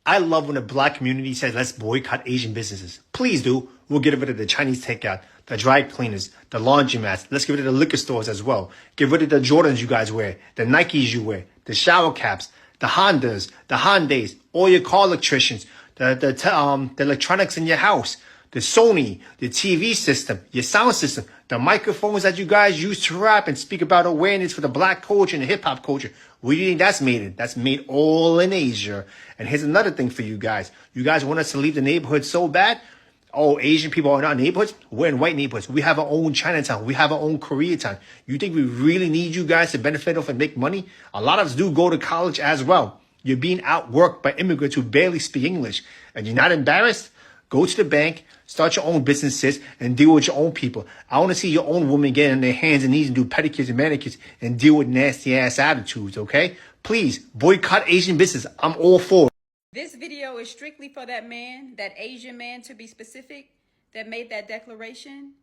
I love when the black community says, let's boycott Asian businesses. Please do. We'll get rid of the Chinese takeout, the dry cleaners, the laundromats. Let's get rid of the liquor stores as well. Get rid of the Jordans you guys wear, the Nikes you wear, the shower caps, the Hondas, the Hyundais, all your car electricians, the electronics in your house, the Sony, the TV system, your sound system, the microphones that you guys use to rap and speak about awareness for the black culture and the hip hop culture. Where do you think that's made in? That's made all in Asia. And here's another thing for you guys. You guys want us to leave the neighborhood so bad? Oh, Asian people are in our neighborhoods? We're in white neighborhoods. We have our own Chinatown. We have our own Koreatown. You think we really need you guys to benefit off and make money? A lot of us do go to college as well. You're being outworked by immigrants who barely speak English. And you're not embarrassed? Go to the bank, start your own businesses, and deal with your own people. I want to see your own women get on their hands and knees and do pedicures and manicures and deal with nasty-ass attitudes, okay? Please, boycott Asian business. I'm all for it. This video is strictly for that man, that Asian man to be specific, that made that declaration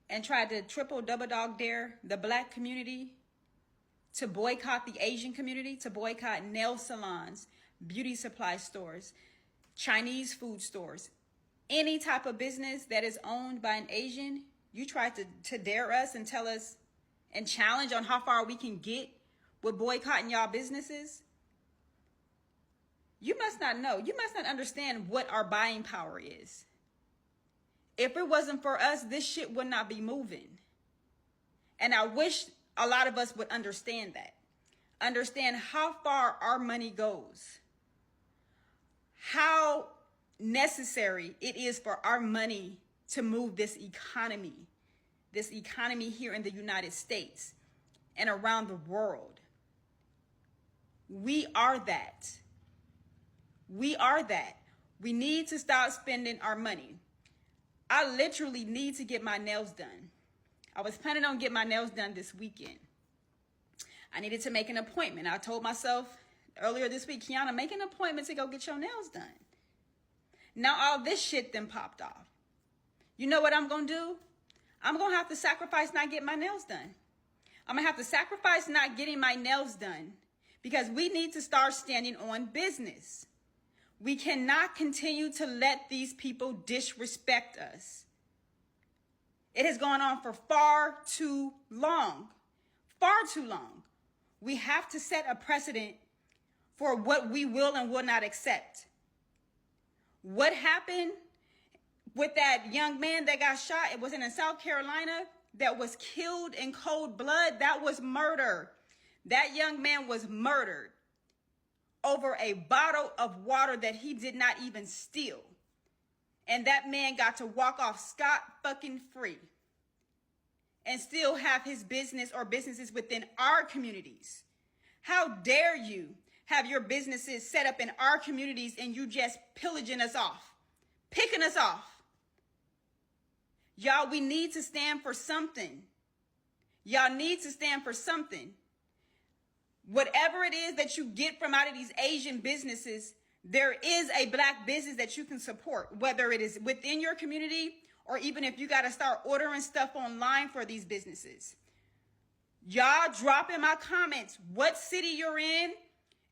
and tried to double dog dare the black community to boycott the Asian community, to boycott nail salons, beauty supply stores, Chinese food stores, any type of business that is owned by an Asian. You tried to dare us and tell us and challenge on how far we can get with boycotting y'all businesses. You must not know. You must not understand what our buying power is. If it wasn't for us, this shit would not be moving. And I wish a lot of us would understand that. Understand how far our money goes. How necessary it is for our money to move this economy here in the United States and around the world. We are that. We are that. We need to stop spending our money. I literally need to get my nails done. I was planning on getting my nails done this weekend. I needed to make an appointment. I told myself earlier this week, Kiana, make an appointment to go get your nails done. Now all this shit then popped off. You know what I'm going to do? I'm going to have to sacrifice not getting my nails done. I'm going to have to sacrifice not getting my nails done because we need to start standing on business. We cannot continue to let these people disrespect us. It has gone on for far too long. Far too long. We have to set a precedent for what we will and will not accept. What happened with that young man that got shot? It was in South Carolina, that was killed in cold blood. That was murder. That young man was murdered over a bottle of water that he did not even steal. And that man got to walk off scot-fucking-free and still have his business or businesses within our communities. How dare you have your businesses set up in our communities and you just pillaging us off, picking us off. Y'all, we need to stand for something. Y'all need to stand for something. Whatever it is that you get from out of these Asian businesses, there is a black business that you can support, whether it is within your community or even if you got to start ordering stuff online for these businesses. Y'all drop in my comments what city you're in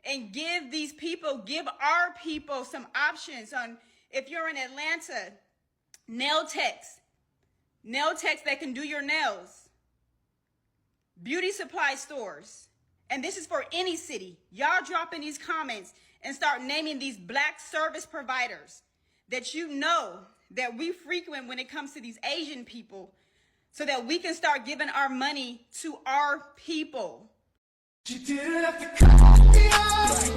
and give our people some options on, if you're in Atlanta, nail techs that can do your nails, beauty supply stores. And this is for any city. Y'all drop in these comments and start naming these black service providers that you know that we frequent when it comes to these Asian people so that we can start giving our money to our people. You didn't have to cut me off.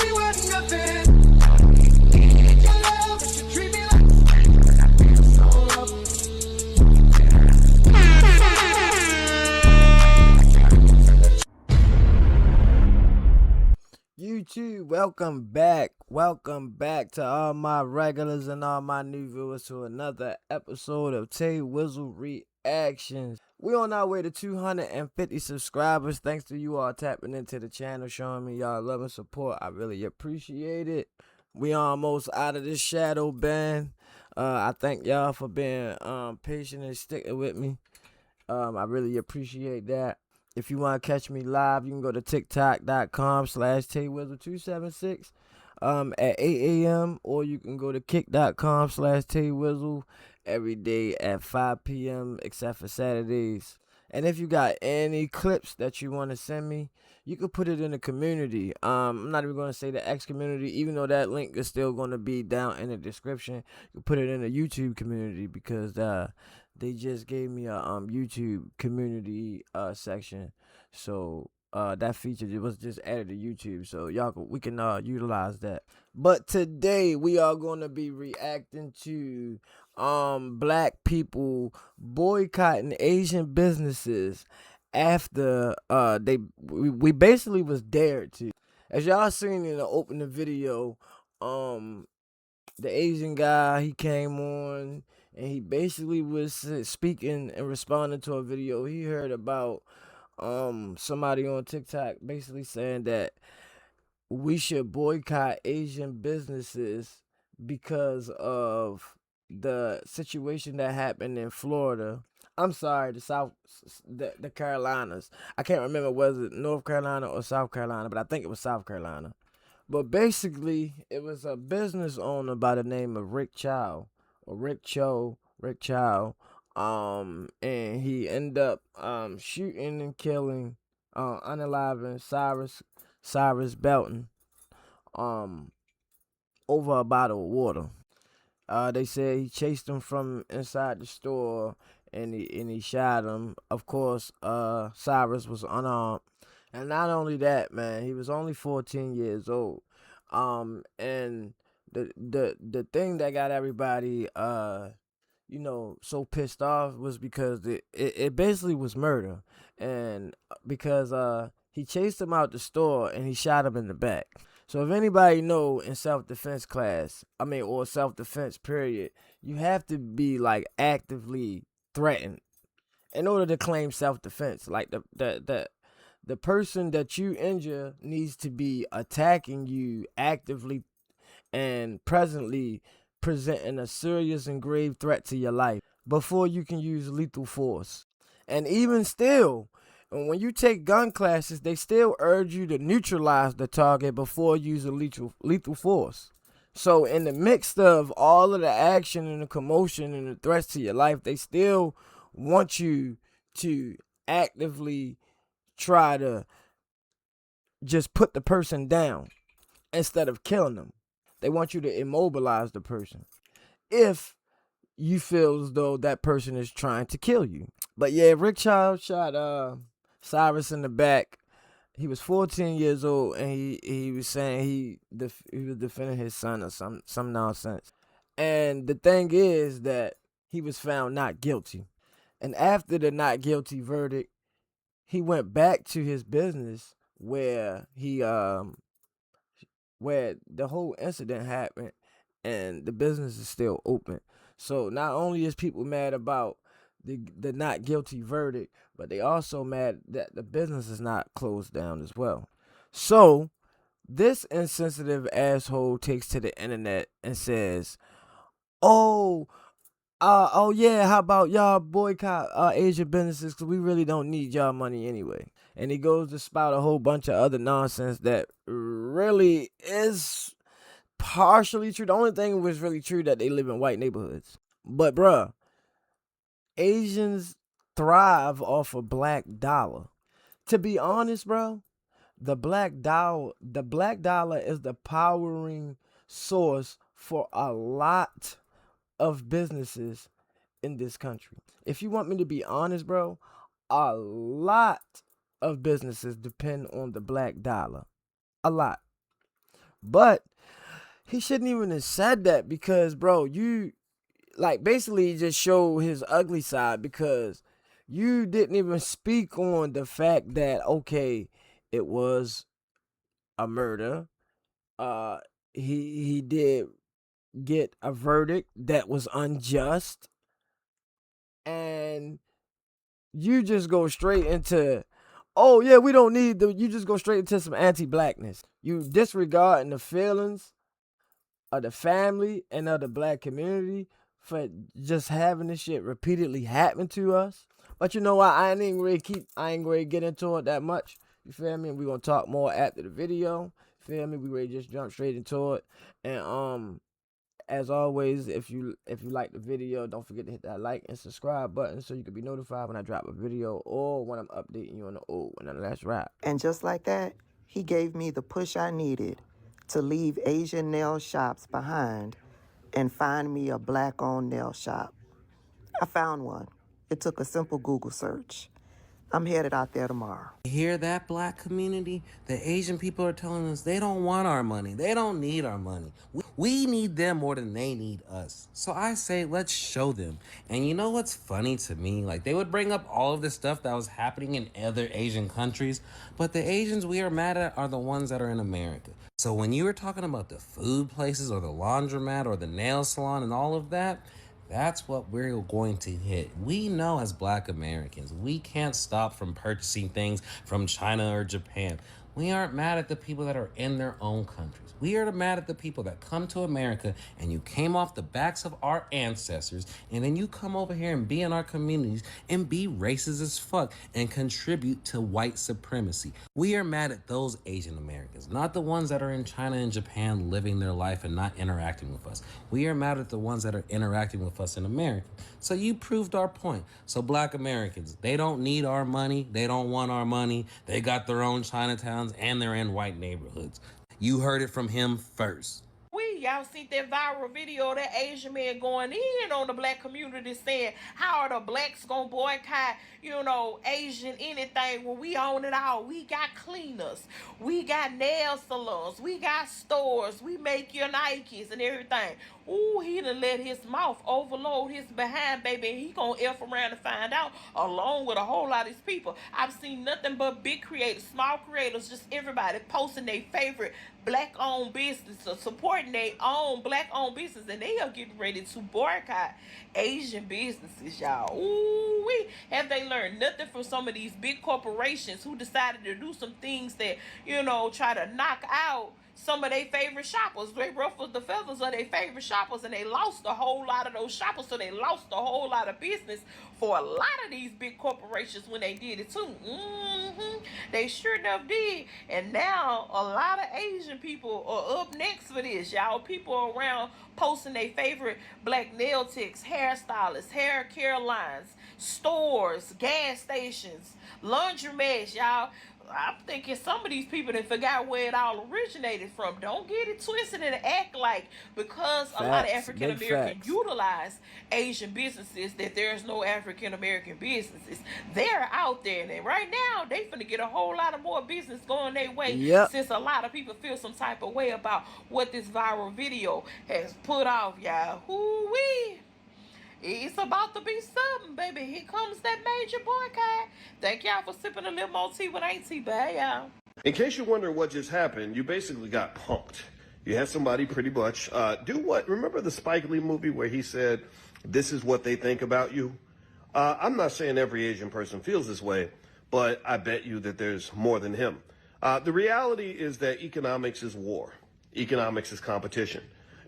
We were nothing. Your love, you treat me like YouTube, welcome back to all my regulars and all my new viewers to another episode of Tay Wizzle Reactions. We on our way to 250 subscribers. Thanks to you all tapping into the channel, showing me y'all love and support. I really appreciate it. We almost out of this shadow ban. I thank y'all for being patient and sticking with me. I really appreciate that. If you want to catch me live, you can go to tiktok.com/taywizzle276 at 8 a.m. or you can go to kick.com/taywizzle every day at 5 p.m. except for Saturdays. And if you got any clips that you want to send me, you can put it in the community. I'm not even going to say the X community, even though that link is still going to be down in the description. You can put it in the YouTube community because they just gave me a YouTube community section. So that feature was just added to YouTube. So we can utilize that. But today we are going to be reacting to black people boycotting Asian businesses after we basically was dared to. As y'all seen in the opening video, the Asian guy, he came on and he basically was speaking and responding to a video he heard about somebody on TikTok basically saying that we should boycott Asian businesses because of the situation that happened in Florida. I'm sorry, the Carolinas. I can't remember was it North Carolina or South Carolina, but I think it was South Carolina. But basically, it was a business owner by the name of Rick Chow or Rick Chow. And he ended up shooting and killing, unaliving Cyrus Belton, over a bottle of water. They said he chased him from inside the store and he shot him. Of course, Cyrus was unarmed. And not only that, man, he was only 14 years old. And the thing that got everybody so pissed off was because it basically was murder. And because he chased him out the store and he shot him in the back. So if anybody know in self-defense class, or self-defense period, you have to be like actively threatened in order to claim self-defense. Like the person that you injure needs to be attacking you actively and presently presenting a serious and grave threat to your life before you can use lethal force. And even still, when you take gun classes, they still urge you to neutralize the target before using lethal force. So in the midst of all of the action and the commotion and the threats to your life, they still want you to actively try to just put the person down instead of killing them. They want you to immobilize the person if you feel as though that person is trying to kill you. But yeah, Rick Child shot Cyrus in the back. He was 14 years old, and he was saying he was defending his son or some nonsense. And the thing is that he was found not guilty. And after the not guilty verdict, he went back to his business where where the whole incident happened, and the business is still open. So not only is people mad about the not guilty verdict, but they also mad that the business is not closed down as well. So this insensitive asshole takes to the internet and says, "Oh, yeah, how about y'all boycott Asian businesses because we really don't need y'all money anyway." And he goes to spout a whole bunch of other nonsense that really is partially true. The only thing was really true that they live in white neighborhoods. But bruh, Asians thrive off a black dollar. To be honest, bro, the black dollar is the powering source for a lot of businesses in this country. If you want me to be honest, bro, a lot of businesses depend on the black dollar. A lot. But he shouldn't even have said that because, bro, you basically just show his ugly side because you didn't even speak on the fact that, okay, it was a murder. He did get a verdict that was unjust, and you just go straight into, oh yeah, we don't need you just go straight into some anti-blackness. You disregarding the feelings of the family and of the black community for just having this shit repeatedly happen to us. But you know what? I ain't going to get into it that much. You feel me? We're going to talk more after the video. Feel me? We ready to just jump straight into it. And as always, if you like the video, don't forget to hit that like and subscribe button so you can be notified when I drop a video or when I'm updating you on the old one. And let's wrap. And just like that, he gave me the push I needed to leave Asian nail shops behind and find me a black-owned nail shop. I found one. It took a simple Google search. I'm headed out there tomorrow. Hear that, black community? The Asian people are telling us they don't want our money. They don't need our money. We need them more than they need us. So I say, let's show them. And you know what's funny to me? Like, they would bring up all of this stuff that was happening in other Asian countries, but the Asians we are mad at are the ones that are in America. So when you were talking about the food places or the laundromat or the nail salon and all of that, that's what we're going to hit. We know as black Americans, we can't stop from purchasing things from China or Japan. We aren't mad at the people that are in their own countries. We are mad at the people that come to America and you came off the backs of our ancestors and then you come over here and be in our communities and be racist as fuck and contribute to white supremacy. We are mad at those Asian Americans, not the ones that are in China and Japan living their life and not interacting with us. We are mad at the ones that are interacting with us in America. So you proved our point. So black Americans, they don't need our money. They don't want our money. They got their own Chinatowns and they're in white neighborhoods. You heard it from him first. Y'all see that viral video of that Asian man going in on the black community saying, how are the blacks gonna boycott, Asian anything when we own it all? We got cleaners, we got nail salons, we got stores, we make your Nikes and everything. Ooh, he done let his mouth overload his behind, baby, and he gonna F around and find out along with a whole lot of these people. I've seen nothing but big creators, small creators, just everybody posting their favorite black-owned business or supporting their own black-owned business, and they are getting ready to boycott Asian businesses, y'all. Ooh-wee. Have they learned nothing from some of these big corporations who decided to do some things that, try to knock out some of their favorite shoppers? They ruffled the feathers of their favorite shoppers, and they lost a whole lot of those shoppers, so they lost a whole lot of business for a lot of these big corporations when they did it too. They sure enough did. And now a lot of Asian people are up next for this, y'all. People around posting their favorite black nail techs, hairstylists, hair care lines, stores, gas stations, laundromats, y'all. I'm thinking some of these people that forgot where it all originated from. Don't get it twisted and act like because a lot of African Americans utilize Asian businesses that there's no African American businesses. They're out there, and right now they finna get a whole lot of more business going their way. Since a lot of people feel some type of way about what this viral video has put off, y'all. Hoo-wee. It's about to be something, baby. Here comes that major boycott. Thank y'all for sipping a little more tea with Auntie. Bye, y'all. In case you wonder what just happened, you basically got punked. You had somebody pretty much remember the Spike Lee movie where he said, this is what they think about you? I'm not saying every Asian person feels this way, but I bet you that there's more than him. The reality is that economics is war. Economics is competition.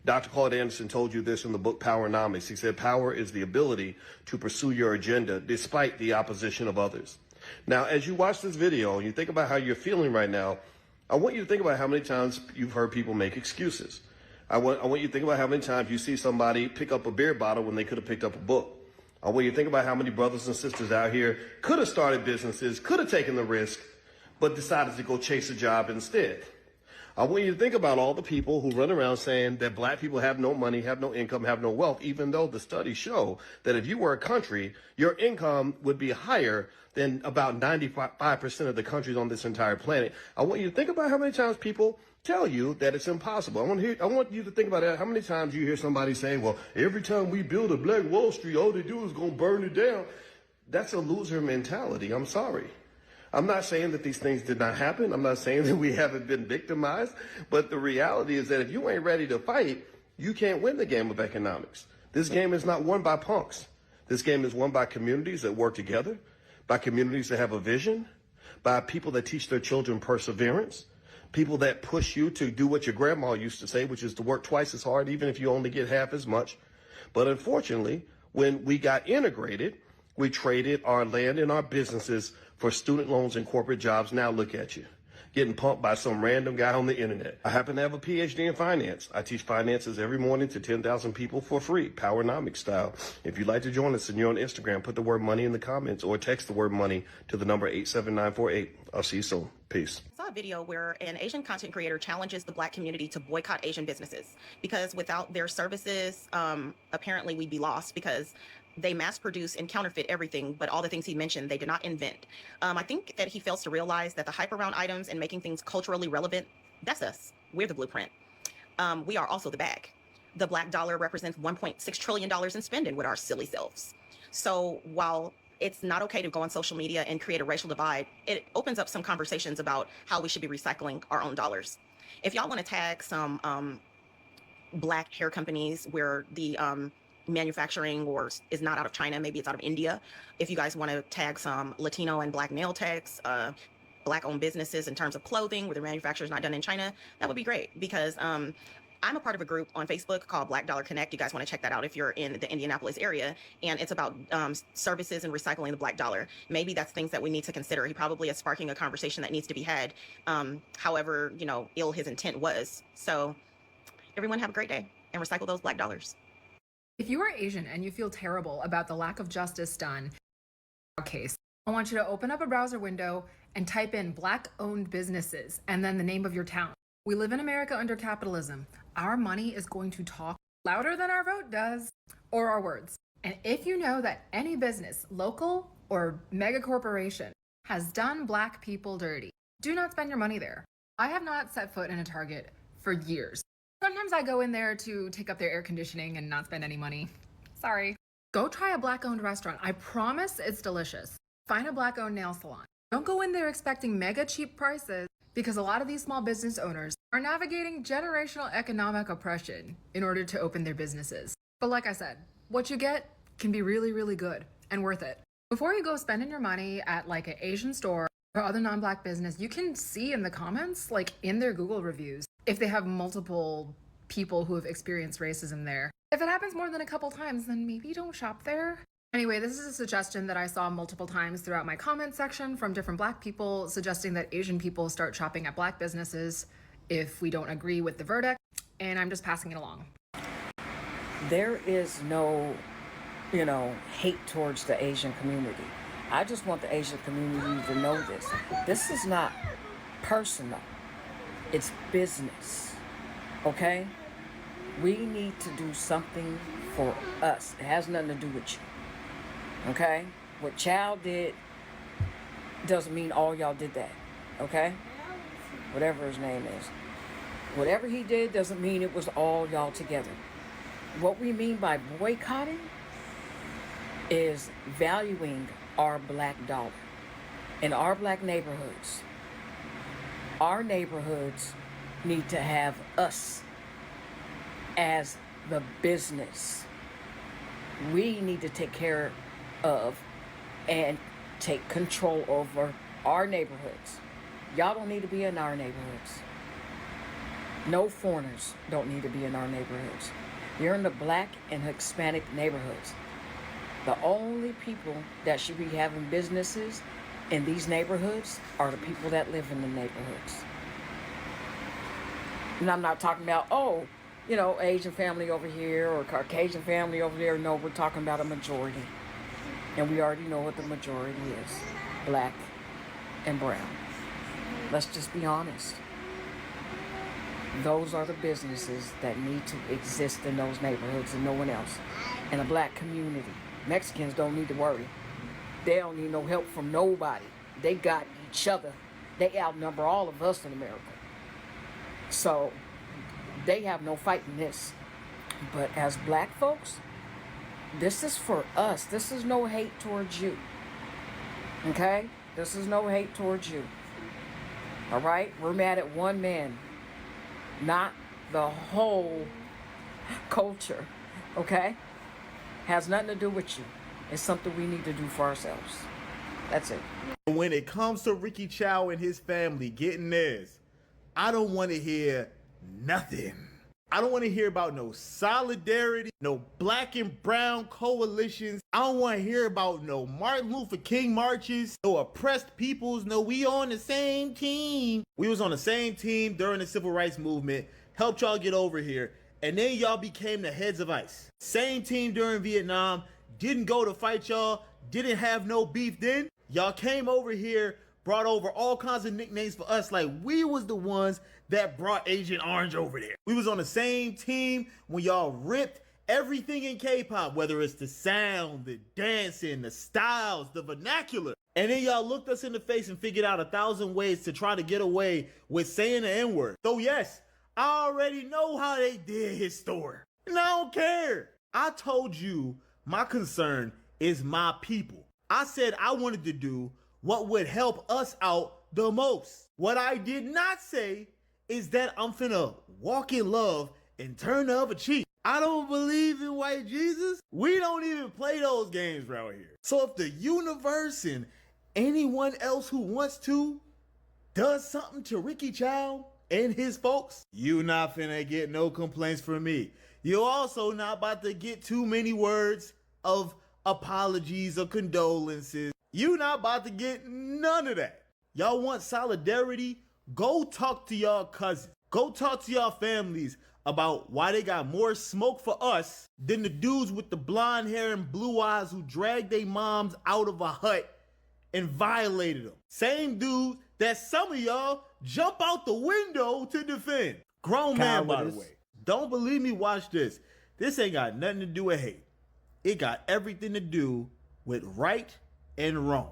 Dr. Claude Anderson told you this in the book Powernomics. He said power is the ability to pursue your agenda despite the opposition of others. Now, as you watch this video and you think about how you're feeling right now, I want you to think about how many times you've heard people make excuses. I want you to think about how many times you see somebody pick up a beer bottle when they could have picked up a book. I want you to think about how many brothers and sisters out here could have started businesses, could have taken the risk, but decided to go chase a job instead. I want you to think about all the people who run around saying that black people have no money, have no income, have no wealth, even though the studies show that if you were a country, your income would be higher than about 95% of the countries on this entire planet. I want you to think about how many times people tell you that it's impossible. I want you to think about how many times you hear somebody say, well, every time we build a black Wall Street, all they do is go burn it down. That's a loser mentality. I'm sorry. I'm not saying that these things did not happen. I'm not saying that we haven't been victimized. But the reality is that if you ain't ready to fight, you can't win the game of economics. This game is not won by punks. This game is won by communities that work together, by communities that have a vision, by people that teach their children perseverance, people that push you to do what your grandma used to say, which is to work twice as hard, even if you only get half as much. But unfortunately, when we got integrated, we traded our land and our businesses for student loans and corporate jobs. Now look at you, getting pumped by some random guy on the internet. I happen to have a PhD in finance. I teach finances every morning to 10,000 people for free, Powernomics style. If you'd like to join us and you're on Instagram, put the word money in the comments or text the word money to the number 87948. I'll see you soon. Peace. I saw a video where an Asian content creator challenges the Black community to boycott Asian businesses because without their services, apparently we'd be lost because they mass produce and counterfeit everything, but all the things he mentioned, they did not invent. I think that he fails to realize that the hype around items and making things culturally relevant, that's us. We're the blueprint. We are also the bag. The Black dollar represents $1.6 trillion in spending with our silly selves. So while it's not okay to go on social media and create a racial divide, it opens up some conversations about how we should be recycling our own dollars. If y'all want to tag some Black hair companies where the manufacturing or is not out of China, maybe it's out of India. If you guys want to tag some Latino and Black nail techs, Black owned businesses in terms of clothing where the manufacturer is not done in China, that would be great because I'm a part of a group on Facebook called Black Dollar Connect. You guys want to check that out if you're in the Indianapolis area. And it's about services and recycling the Black dollar. Maybe that's things that we need to consider. He probably is sparking a conversation that needs to be had, however, ill his intent was. So everyone have a great day and recycle those Black dollars. If you are Asian and you feel terrible about the lack of justice done case, I want you to open up a browser window and type in Black-owned businesses and then the name of your town. We live in America under capitalism. Our money is going to talk louder than our vote does, or our words. And if you know that any business, local or mega corporation, has done Black people dirty, do not spend your money there. I have not set foot in a Target for years. Sometimes I go in there to take up their air conditioning and not spend any money. Sorry. Go try a Black-owned restaurant. I promise it's delicious. Find a Black-owned nail salon. Don't go in there expecting mega cheap prices because a lot of these small business owners are navigating generational economic oppression in order to open their businesses. But like I said, what you get can be really, really good and worth it. Before you go spending your money at like an Asian store or other non-Black business, you can see in the comments, like in their Google reviews, if they have multiple people who have experienced racism there. If it happens more than a couple times, then maybe don't shop there. Anyway, this is a suggestion that I saw multiple times throughout my comment section from different Black people suggesting that Asian people start shopping at Black businesses if we don't agree with the verdict, and I'm just passing it along. There is no, hate towards the Asian community. I just want the Asian community to know this. This is not personal. It's business, okay? We need to do something for us. It has nothing to do with you, okay? What Chow did doesn't mean all y'all did that, okay? Whatever his name is. Whatever he did doesn't mean it was all y'all together. What we mean by boycotting is valuing our Black dollar in our Black neighborhoods. Our neighborhoods need to have us as the business. We need to take care of and take control over our neighborhoods. Y'all don't need to be in our neighborhoods. No foreigners don't need to be in our neighborhoods. You're in the Black and Hispanic neighborhoods. The only people that should be having businesses in these neighborhoods are the people that live in the neighborhoods. And I'm not talking about, Asian family over here or Caucasian family over there. No, we're talking about a majority. And we already know what the majority is. Black and brown. Let's just be honest. Those are the businesses that need to exist in those neighborhoods and no one else. And a Black community. Mexicans don't need to worry. They don't need no help from nobody. They got each other. They outnumber all of us in America. So they have no fight in this. But as Black folks, this is for us. This is no hate towards you. Okay? This is no hate towards you. All right? We're mad at one man, not the whole culture. Okay? Has nothing to do with you. It's something we need to do for ourselves. That's it. When it comes to Ricky Chow and his family getting theirs, I don't want to hear nothing. I don't want to hear about no solidarity, no black and brown coalitions. I don't want to hear about no Martin Luther King marches, no oppressed peoples. No, we on the same team. We was on the same team during the civil rights movement, helped y'all get over here, and then y'all became the heads of ICE. Same team during Vietnam, didn't go to fight y'all, didn't have no beef then. Y'all came over here, brought over all kinds of nicknames for us, like we was the ones that brought Agent Orange over there. We was on the same team when y'all ripped everything in K-pop, whether it's the sound, the dancing, the styles, the vernacular. And then y'all looked us in the face and figured out 1,000 ways to try to get away with saying the N-word. So yes, I already know how they did his story. And I don't care. I told you my concern is my people. I said I wanted to do what would help us out the most. What I did not say is that I'm finna walk in love and turn the other cheek. I don't believe in white Jesus. We don't even play those games around here. So if the universe and anyone else who wants to does something to Ricky Chow and his folks, you not finna get no complaints from me. You also not about to get too many words of apologies or condolences. You not about to get none of that. Y'all want solidarity? Go talk to y'all cousins. Go talk to y'all families about why they got more smoke for us than the dudes with the blonde hair and blue eyes who dragged their moms out of a hut and violated them. Same dude that some of y'all jump out the window to defend. Grown man, by the way. Don't believe me? Watch this. This ain't got nothing to do with hate. It got everything to do with right and wrong.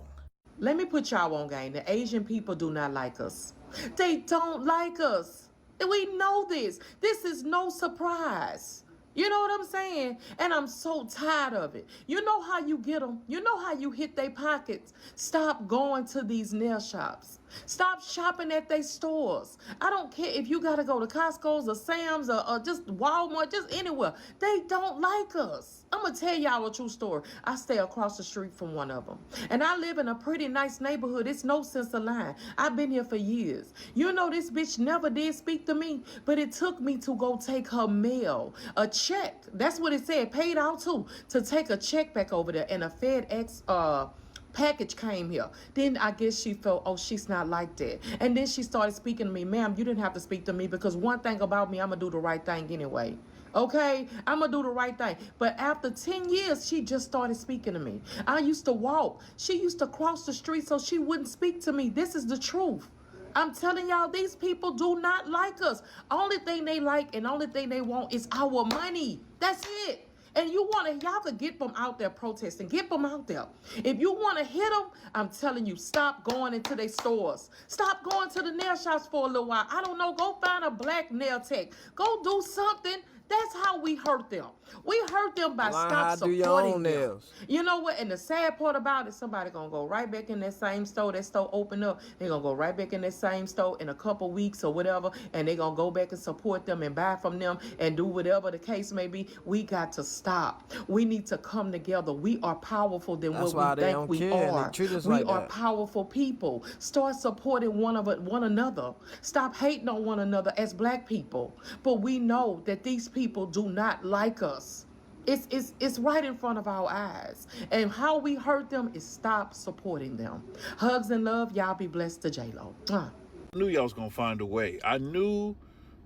Let me put y'all on game. The Asian people do not like us. They don't like us. We know this. This is no surprise. You know what I'm saying? And I'm so tired of it. You know how you get them? You know how you hit their pockets? Stop going to these nail shops. Stop shopping at their stores. I don't care if you got to go to Costco's or Sam's or just Walmart, just anywhere. They don't like us. I'm going to tell y'all a true story. I stay across the street from one of them. And I live in a pretty nice neighborhood. It's no sense of lying. I've been here for years. You know, this bitch never did speak to me, but it took me to go take her mail, a check. That's what it said, paid out too, to take a check back over there. And a FedEx package came here. Then I guess she felt, oh, she's not like that. And then she started speaking to me. Ma'am, you didn't have to speak to me because one thing about me, I'm going to do the right thing anyway. Okay, I'm gonna do the right thing. But after 10 years, she just started speaking to me. I used to walk. She used to cross the street so she wouldn't speak to me. This is the truth. I'm telling y'all, these people do not like us. Only thing they like and only thing they want is our money. That's it. And y'all could get them out there protesting. Get them out there. If you want to hit them, I'm telling you, stop going into their stores. Stop going to the nail shops for a little while. I don't know, go find a black nail tech. Go do something. That's how we hurt them. We hurt them by stop supporting them. You know what? And the sad part about it, somebody gonna go right back in that same store. That store open up. They're gonna go right back in that same store in a couple weeks or whatever, and they're gonna go back and support them and buy from them and do whatever the case may be. We got to stop. We need to come together. We are powerful than what we think we are. We are powerful people. Start supporting one another. Stop hating on one another as black people. But we know that these people do not like us. It's right in front of our eyes. And how we hurt them is stop supporting them. Hugs and love. Y'all be blessed to J-Lo. I knew y'all was going to find a way. I knew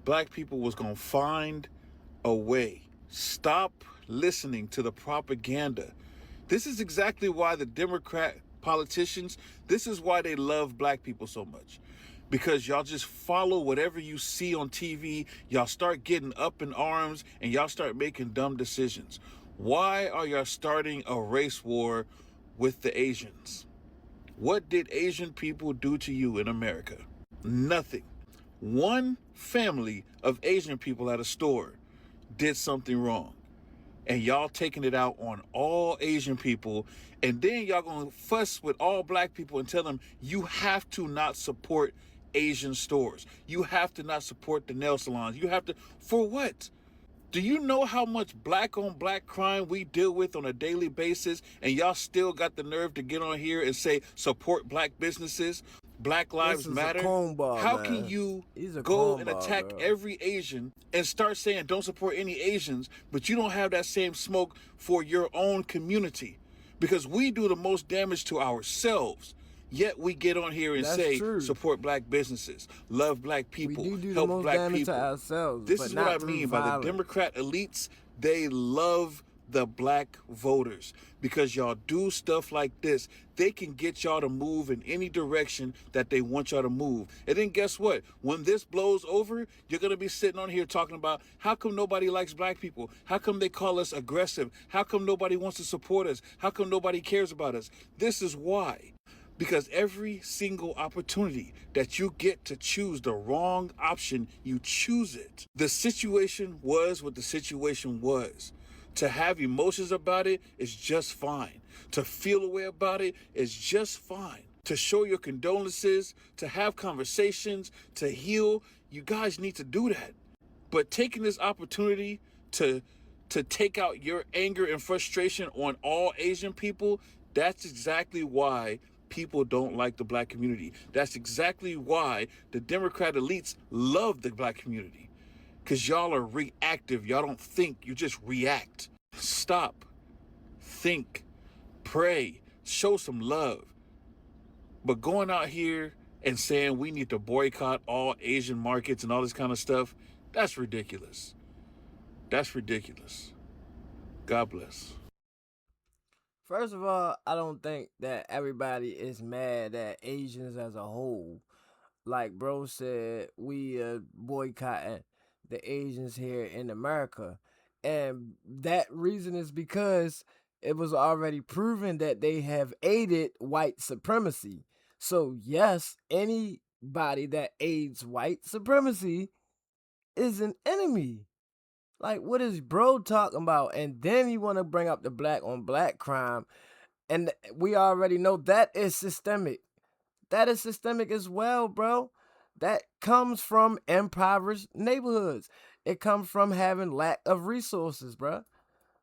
black people was going to find a way. Stop listening to the propaganda. This is exactly why the Democrat politicians, this is why they love black people so much. Because y'all just follow whatever you see on TV, y'all start getting up in arms, and y'all start making dumb decisions. Why are y'all starting a race war with the Asians? What did Asian people do to you in America? Nothing. One family of Asian people at a store did something wrong. And y'all taking it out on all Asian people, and then y'all gonna fuss with all black people and tell them you have to not support Asian stores. You have to not support the nail salons. You have to, for what? Do you know how much black on black crime we deal with on a daily basis, and y'all still got the nerve to get on here and say support black businesses? Black This Lives is a Matter, cornball, how can man. you He's a go and cornball, attack bro. every Asian and start saying don't support any Asians, but you don't have that same smoke for your own community? Because we do the most damage to ourselves. Yet we get on here and That's say true. support black businesses, love black people, We do the help most black damage people. to ourselves, This but is what not I through mean by the violence. Democrat elites. They love the black voters because y'all do stuff like this. They can get y'all to move in any direction that they want y'all to move. And then guess what? When this blows over, you're going to be sitting on here talking about how come nobody likes black people? How come they call us aggressive? How come nobody wants to support us? How come nobody cares about us? This is why. Because every single opportunity that you get to choose the wrong option, you choose it. The situation was what the situation was. To have emotions about it is just fine. To feel a way about it is just fine. To show your condolences, to have conversations, to heal, you guys need to do that. But taking this opportunity to take out your anger and frustration on all Asian people, that's exactly why people don't like the black community. That's exactly why the Democrat elites love the black community. Because y'all are reactive. Y'all don't think, you just react. Stop, think, pray, show some love. But going out here and saying we need to boycott all Asian markets and all this kind of stuff, that's ridiculous. That's ridiculous. God bless. First of all, I don't think that everybody is mad at Asians as a whole. Like bro said, we boycotting the Asians here in America. And that reason is because it was already proven that they have aided white supremacy. So yes, anybody that aids white supremacy is an enemy. Like, what is bro talking about? And then you want to bring up the black on black crime. And we already know that is systemic. That is systemic as well, bro. That comes from impoverished neighborhoods. It comes from having lack of resources, bro.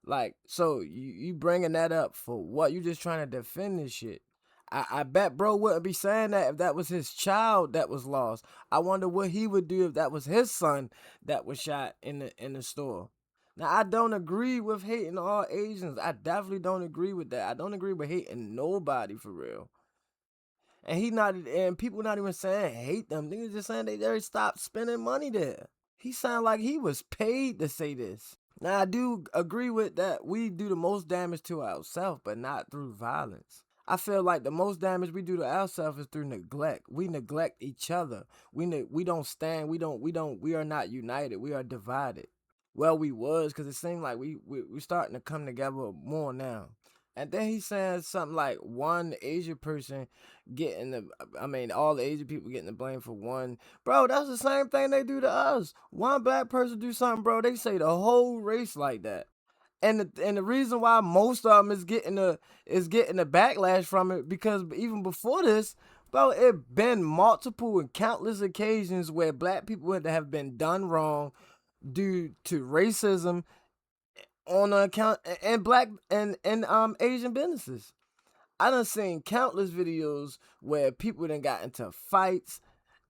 Like, so you bringing that up for what? You just trying to defend this shit. I bet bro wouldn't be saying that if that was his child that was lost. I wonder what he would do if that was his son that was shot in the store. Now I don't agree with hating all Asians. I definitely don't agree with that. I don't agree with hating nobody for real. And people not even saying hate them. Niggas just saying they already stopped spending money there. He sound like he was paid to say this. Now I do agree with that. We do the most damage to ourselves, but not through violence. I feel like the most damage we do to ourselves is through neglect. We neglect each other. We don't stand. We are not united. We are divided. Well, we was, because it seemed like we starting to come together more now. And then he saying something like one Asian person all the Asian people getting the blame for one. Bro, that's the same thing they do to us. One black person do something, bro, they say the whole race like that. And the reason why most of them is getting the backlash from it, because even before this, bro, it been multiple and countless occasions where black people have been done wrong due to racism on account and black and Asian businesses. I done seen countless videos where people done got into fights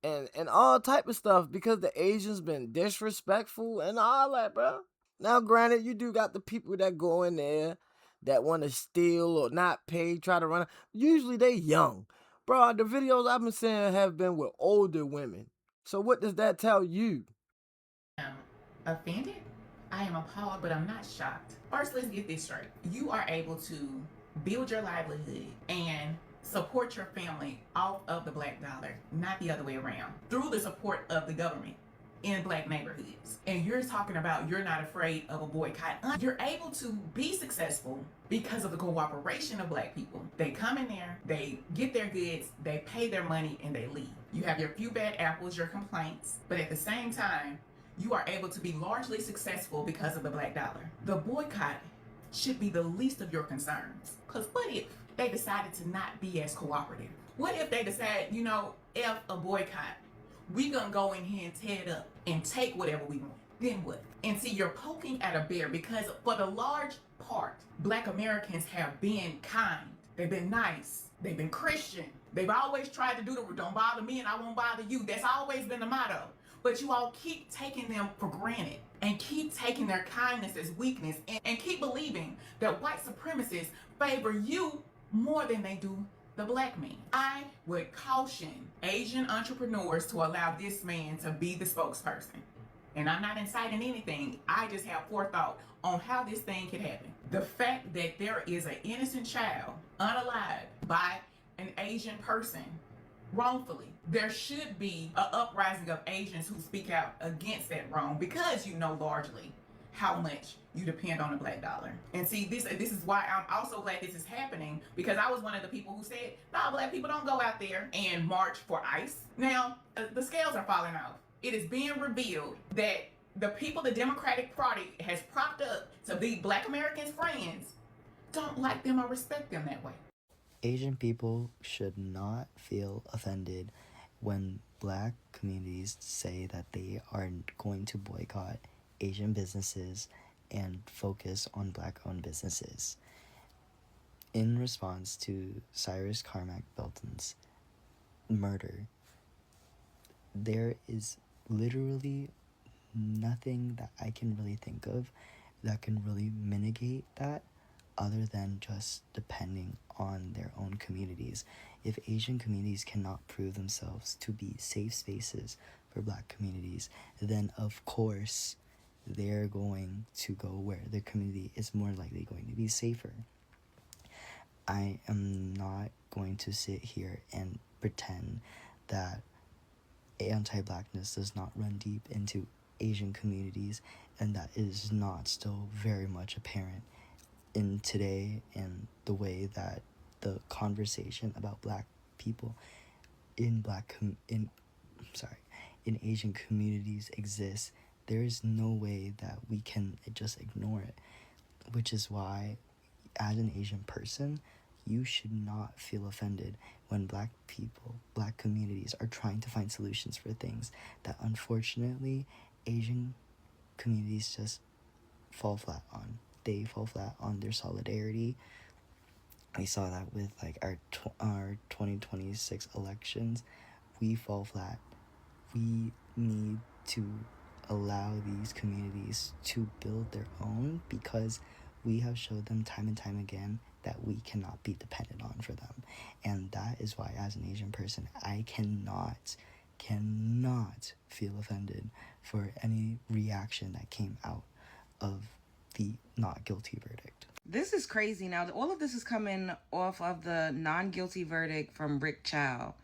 and all type of stuff because the Asians been disrespectful and all that, bro. Now, granted, you do got the people that go in there that want to steal or not pay, try to run. Usually they young. Bro, the videos I've been seeing have been with older women. So what does that tell you? Offended? I am appalled, but I'm not shocked. First, let's get this straight. You are able to build your livelihood and support your family off of the black dollar, not the other way around, through the support of the government in black neighborhoods. And you're talking about you're not afraid of a boycott. You're able to be successful because of the cooperation of black people. They come in there, they get their goods, they pay their money, and they leave. You have your few bad apples, your complaints, but at the same time, you are able to be largely successful because of the black dollar. The boycott should be the least of your concerns. Because what if they decided to not be as cooperative? What if they decide, F a boycott, we gonna go in here and tear it up and take whatever we want? Then what? And see, you're poking at a bear because for the large part, black Americans have been kind They've been nice. They've been Christian. They've always tried to do the don't bother me and I won't bother you. That's always been the motto. But you all keep taking them for granted and keep taking their kindness as weakness and keep believing that white supremacists favor you more than they do the black man. I would caution Asian entrepreneurs to allow this man to be the spokesperson. And I'm not inciting anything. I just have forethought on how this thing could happen. The fact that there is an innocent child unalived by an Asian person wrongfully, there should be an uprising of Asians who speak out against that wrong, because you know largely how much you depend on the black dollar. And see, this is why I'm also glad this is happening, because I was one of the people who said, no, black people don't go out there and march for ICE. Now, the scales are falling off. It is being revealed that the people the Democratic Party has propped up to be black Americans' friends don't like them or respect them that way. Asian people should not feel offended when black communities say that they are going to boycott Asian businesses and focus on black-owned businesses. In response to Cyrus Carmack Belton's murder, there is literally nothing that I can really think of that can really mitigate that, other than just depending on their own communities. If Asian communities cannot prove themselves to be safe spaces for black communities, then of course they're going to go where their community is more likely going to be safer. I am not going to sit here and pretend that anti-blackness does not run deep into Asian communities, and that is not still very much apparent in today, and the way that the conversation about black people in Asian communities exists. There is no way that we can just ignore it, which is why, as an Asian person, you should not feel offended when black people, black communities are trying to find solutions for things that unfortunately Asian communities just fall flat on. They fall flat on their solidarity. We saw that with like our 2026 elections. We fall flat. We need to allow these communities to build their own, because we have showed them time and time again that we cannot be dependent on for them. And that is why, as an Asian person, I cannot feel offended for any reaction that came out of the not guilty verdict. This is crazy. Now, all of this is coming off of the non-guilty verdict from Rick Chow.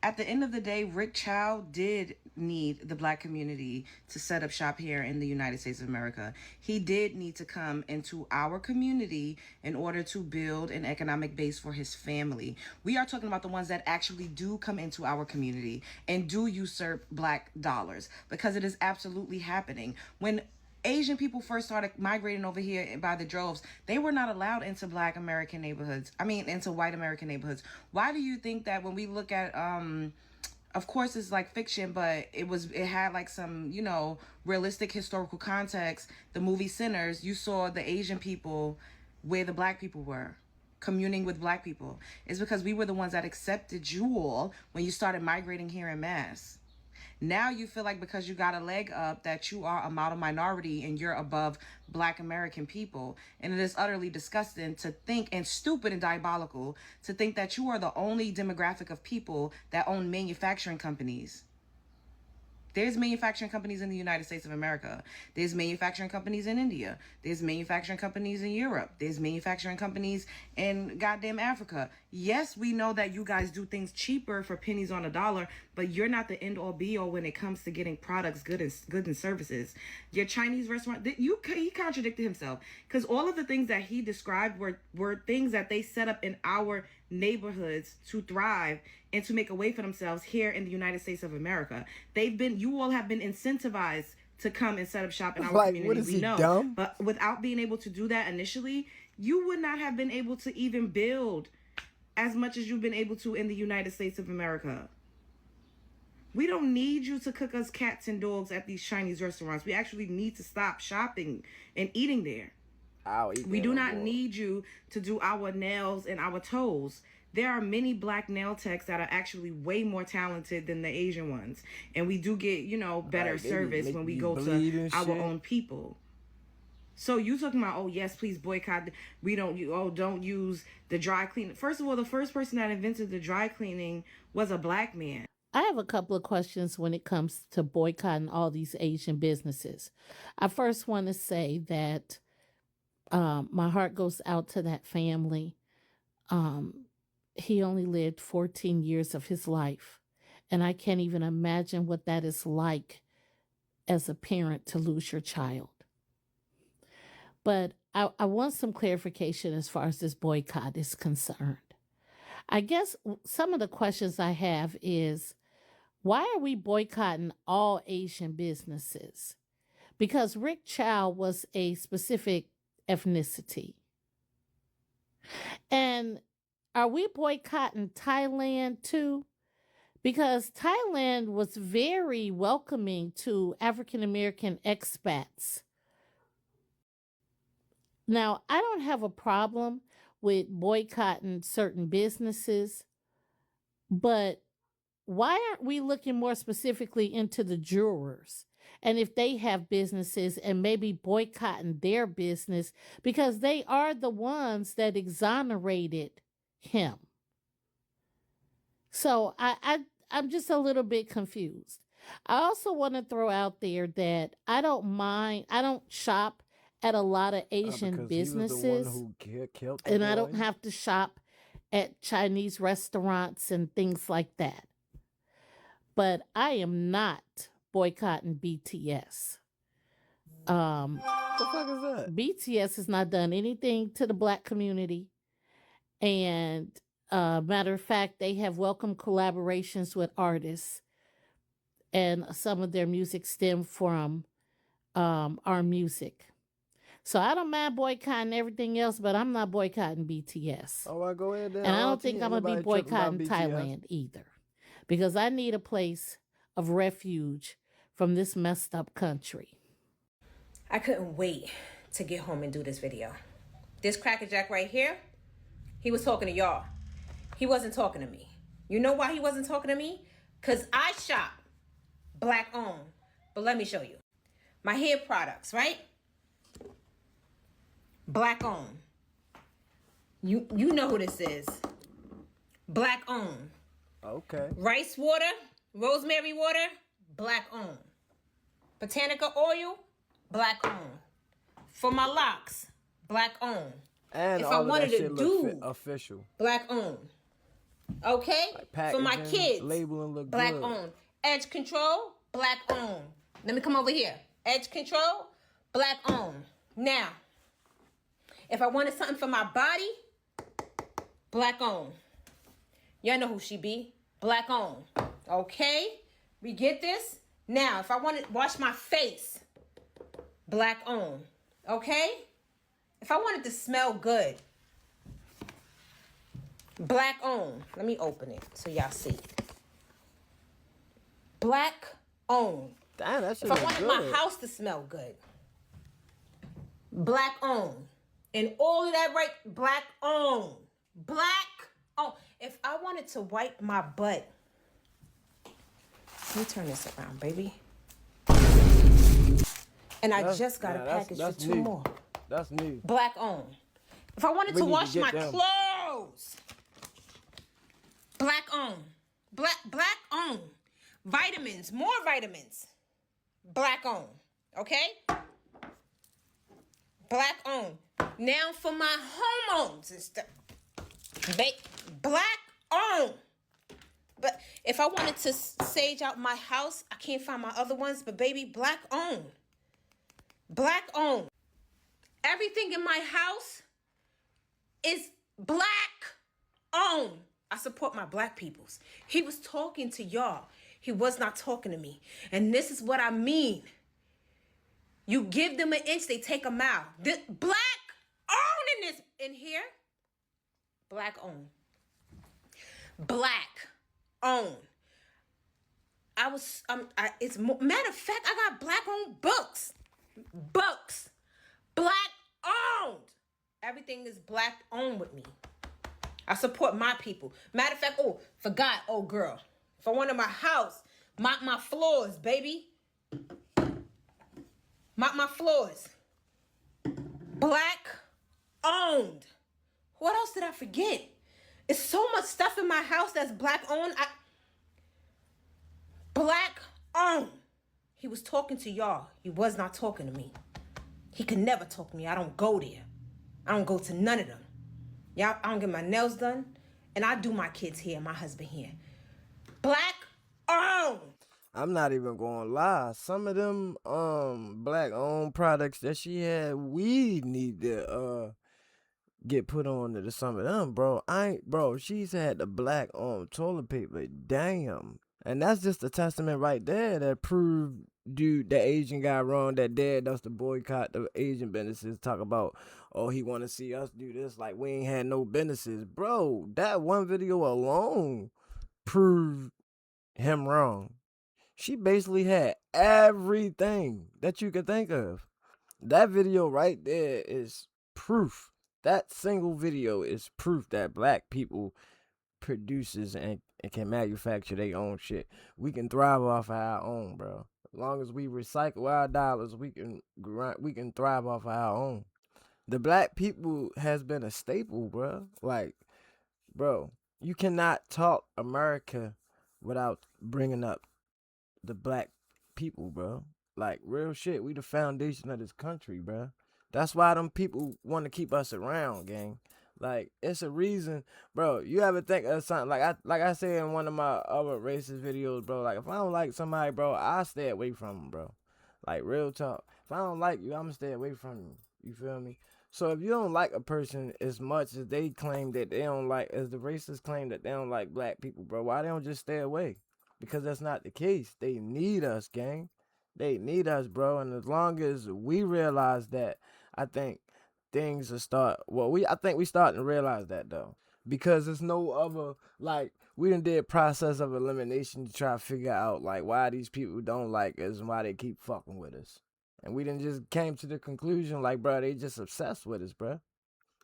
At the end of the day, Rick Chow did need the black community to set up shop here in the United States of America. He did need to come into our community in order to build an economic base for his family. We are talking about the ones that actually do come into our community and do usurp black dollars, because it is absolutely happening. When Asian people first started migrating over here by the droves, they were not allowed into black American neighborhoods. Into white American neighborhoods. Why do you think that when we look at, of course it's like fiction, but it had like some, realistic historical context. The movie Sinners, you saw the Asian people where the black people were, communing with black people. It's because we were the ones that accepted you all when you started migrating here en masse. Now you feel like because you got a leg up that you are a model minority and you're above black American people. And it is utterly disgusting to think, and stupid and diabolical to think, that you are the only demographic of people that own manufacturing companies. There's manufacturing companies in the United States of America. There's manufacturing companies in India. There's manufacturing companies in Europe. There's manufacturing companies in goddamn Africa. Yes, we know that you guys do things cheaper for pennies on a dollar, but you're not the end all be all when it comes to getting products, goods and services. Your Chinese restaurant, he contradicted himself, because all of the things that he described were things that they set up in our neighborhoods to thrive and to make a way for themselves here in the United States of America. You all have been incentivized to come and set up shop in our community. What is he, know. dumb? But without being able to do that initially, you would not have been able to even build as much as you've been able to in the United States of America. We don't need you to cook us cats and dogs at these Chinese restaurants. We actually need to stop shopping and eating there. We do not need you to do our nails and our toes. There are many black nail techs that are actually way more talented than the Asian ones. And we do get, you know, better service when we go to our own people. So you talking about, oh yes, please boycott. We don't, don't use the dry cleaning. First of all, the first person that invented the dry cleaning was a black man. I have a couple of questions when it comes to boycotting all these Asian businesses. I first want to say that my heart goes out to that family. He only lived 14 years of his life, and I can't even imagine what that is like as a parent to lose your child. But I want some clarification as far as this boycott is concerned. I guess some of the questions I have is, why are we boycotting all Asian businesses? Because Rick Chow was a specific ethnicity. And are we boycotting Thailand too? Because Thailand was very welcoming to African American expats. Now, I don't have a problem with boycotting certain businesses, but why aren't we looking more specifically into the jurors and if they have businesses and maybe boycotting their business because they are the ones that exonerated him? So I'm just a little bit confused. I also want to throw out there that I don't shop at a lot of Asian businesses, and I don't have to shop at Chinese restaurants and things like that. But I am not boycotting BTS. What the fuck is that? BTS has not done anything to the black community. And matter of fact, they have welcomed collaborations with artists. And some of their music stem from our music. So I don't mind boycotting everything else, but I'm not boycotting BTS. Oh, I go ahead then. And I don't think I'm going to be boycotting Thailand either. Because I need a place of refuge from this messed up country. I couldn't wait to get home and do this video. This crackerjack right here, he was talking to y'all. He wasn't talking to me. You know why he wasn't talking to me? Because I shop black owned. But let me show you. My hair products, right? Black owned. You know who this is. Black owned. Okay. Rice water, rosemary water, black owned. Botanica oil, black owned. For my locks, black owned. And if all I of wanted that to shit do look black owned. Okay? Like for my kids, labeling look black good. owned. Edge control, black owned. Let me come over here. Edge control, black owned. Now, if I wanted something for my body, black owned. Y'all know who she be. Black owned. Okay? We get this? Now, if I want to wash my face, black owned. Okay? If I wanted to smell good, black owned. Let me open it so y'all see. Black owned. Damn, that shit if I wanted good. my house to smell good, black owned. And all of that, right? Black owned. Black owned. If I wanted to wipe my butt, let me turn this around, baby. And I just got a package for 2 more. That's new. Black owned. If I wanted to wash my clothes, black owned. Black owned. Vitamins, more vitamins. Black owned. Okay? Black owned. Now for my hormones and stuff. Black owned. But if I wanted to sage out my house, I can't find my other ones. But baby, black owned. Black owned. Everything in my house is black owned. I support my black peoples. He was talking to y'all. He was not talking to me. And this is what I mean. You give them an inch, they take a mile. This black owned in here. Black owned. Black owned. It's matter of fact, I got black owned books. Books. Black owned. Everything is black owned with me. I support my people. Matter of fact, oh, forgot, oh girl. If I went to my house, mop my floors, baby. Mop my floors. Black owned. What else did I forget? It's so much stuff in my house that's black owned. Black owned. He was talking to y'all. He was not talking to me. He could never talk to me. I don't go there. I don't go to none of them. Y'all, I don't get my nails done. And I do my kids here, my husband here. Black owned. I'm not even gonna lie. Some of them black owned products that she had, we need to get put on to some of them, bro. She's had the black on toilet paper. Damn. And that's just a testament right there that proved dude the Asian guy wrong that dared us to boycott the Asian businesses. Talk about, oh, he wanna see us do this like we ain't had no businesses. Bro, that one video alone proved him wrong. She basically had everything that you could think of. That video right there is proof. That single video is proof that black people produces and can manufacture their own shit. We can thrive off of our own, bro. As long as we recycle our dollars, we can thrive off of our own. The black people has been a staple, bro. Like, bro, you cannot talk America without bringing up the black people, bro. Like, real shit, we the foundation of this country, bro. That's why them people want to keep us around, gang. Like, it's a reason, bro. You ever think of something like I said in one of my other racist videos, bro? Like, if I don't like somebody, bro, I stay away from them, bro. Like, real talk. If I don't like you, I'm gonna stay away from you. You feel me? So if you don't like a person as much as they claim that they don't like, as the racists claim that they don't like black people, bro, why they don't just stay away? Because that's not the case. They need us, gang. They need us, bro. And as long as we realize that, I think things will start. I think we starting to realize that though, because there's no other, like, we done did process of elimination to try to figure out like why these people don't like us and why they keep fucking with us, and we done just came to the conclusion like, bro, they just obsessed with us, bro.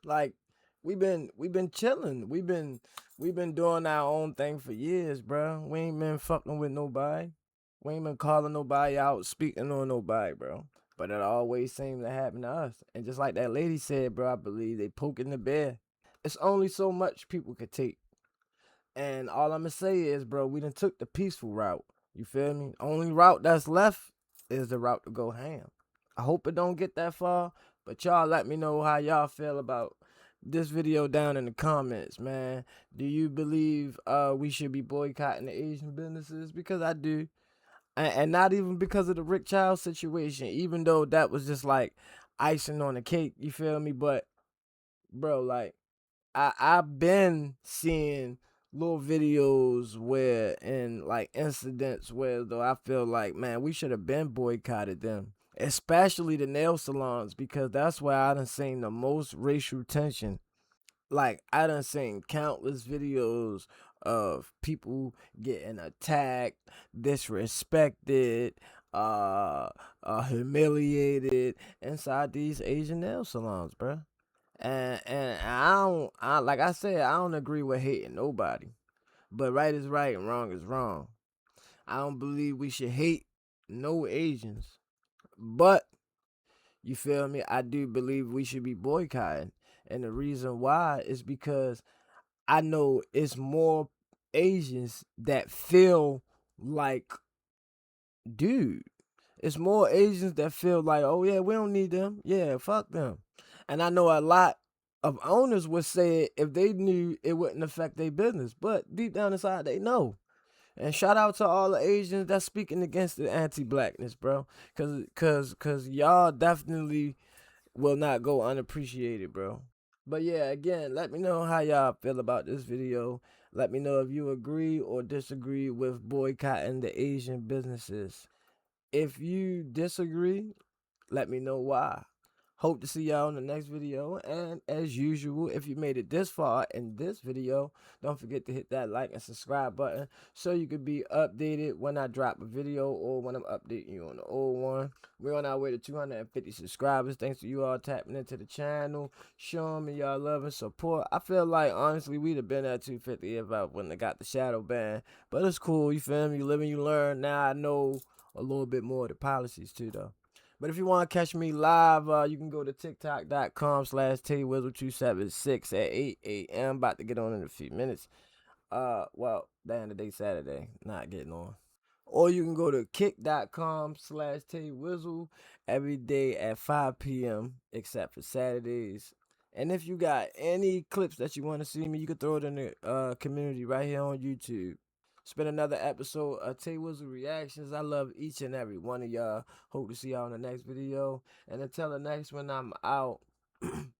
Like, we been chilling. We been doing our own thing for years, bro. We ain't been fucking with nobody. We ain't been calling nobody out, speaking on nobody, bro. But it always seemed to happen to us. And just like that lady said, bro, I believe they poking the bear. It's only so much people could take. And all I'm gonna say is, bro, we done took the peaceful route. You feel me? Only route that's left is the route to go ham. I hope it don't get that far, but y'all let me know how y'all feel about this video down in the comments, man. Do you believe we should be boycotting the Asian businesses? Because I do. And not even because of the Rick Child situation, even though that was just like icing on the cake, you feel me? But, bro, like, I've been seeing little videos where, and like incidents where, though, I feel like, man, we should have been boycotted them, especially the nail salons, because that's where I done seen the most racial tension. Like, I done seen countless videos of people getting attacked, disrespected, humiliated inside these Asian nail salons, bro. And like I said, I don't agree with hating nobody, but right is right and wrong is wrong. I don't believe we should hate no Asians, but you feel me? I do believe we should be boycotting, and the reason why is because I know it's more Asians that feel like, dude, it's more Asians that feel like, oh yeah, we don't need them. Yeah, fuck them. And I know a lot of owners would say it if they knew it wouldn't affect their business, but deep down inside they know. And shout out to all the Asians that's speaking against the anti-blackness, bro. Cause y'all definitely will not go unappreciated, bro. But yeah, again, let me know how y'all feel about this video. Let me know if you agree or disagree with boycotting the Asian businesses. If you disagree, let me know why. Hope to see y'all in the next video. And as usual, if you made it this far in this video, don't forget to hit that like and subscribe button so you can be updated when I drop a video or when I'm updating you on the old one. We're on our way to 250 subscribers. Thanks to you all tapping into the channel, showing me y'all love and support. I feel like, honestly, we'd have been at 250 if I wouldn't have got the shadow ban. But it's cool, you feel me? You live and you learn. Now I know a little bit more of the policies too, though. But if you want to catch me live, you can go to tiktok.com/TWizzle276 at 8 a.m. About to get on in a few minutes. Well, the end of the day, Saturday, not getting on. Or you can go to kick.com/TWizzle every day at 5 p.m. except for Saturdays. And if you got any clips that you want to see me, you can throw it in the community right here on YouTube. It's been another episode of TWizzle Reactions. I love each and every one of y'all. Hope to see y'all in the next video. And until the next one, I'm out.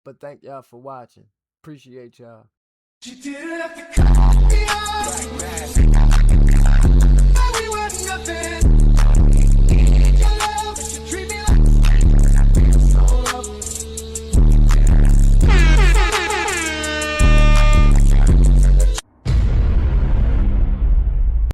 But thank y'all for watching. Appreciate y'all. She didn't have to cut me off. We were nothing.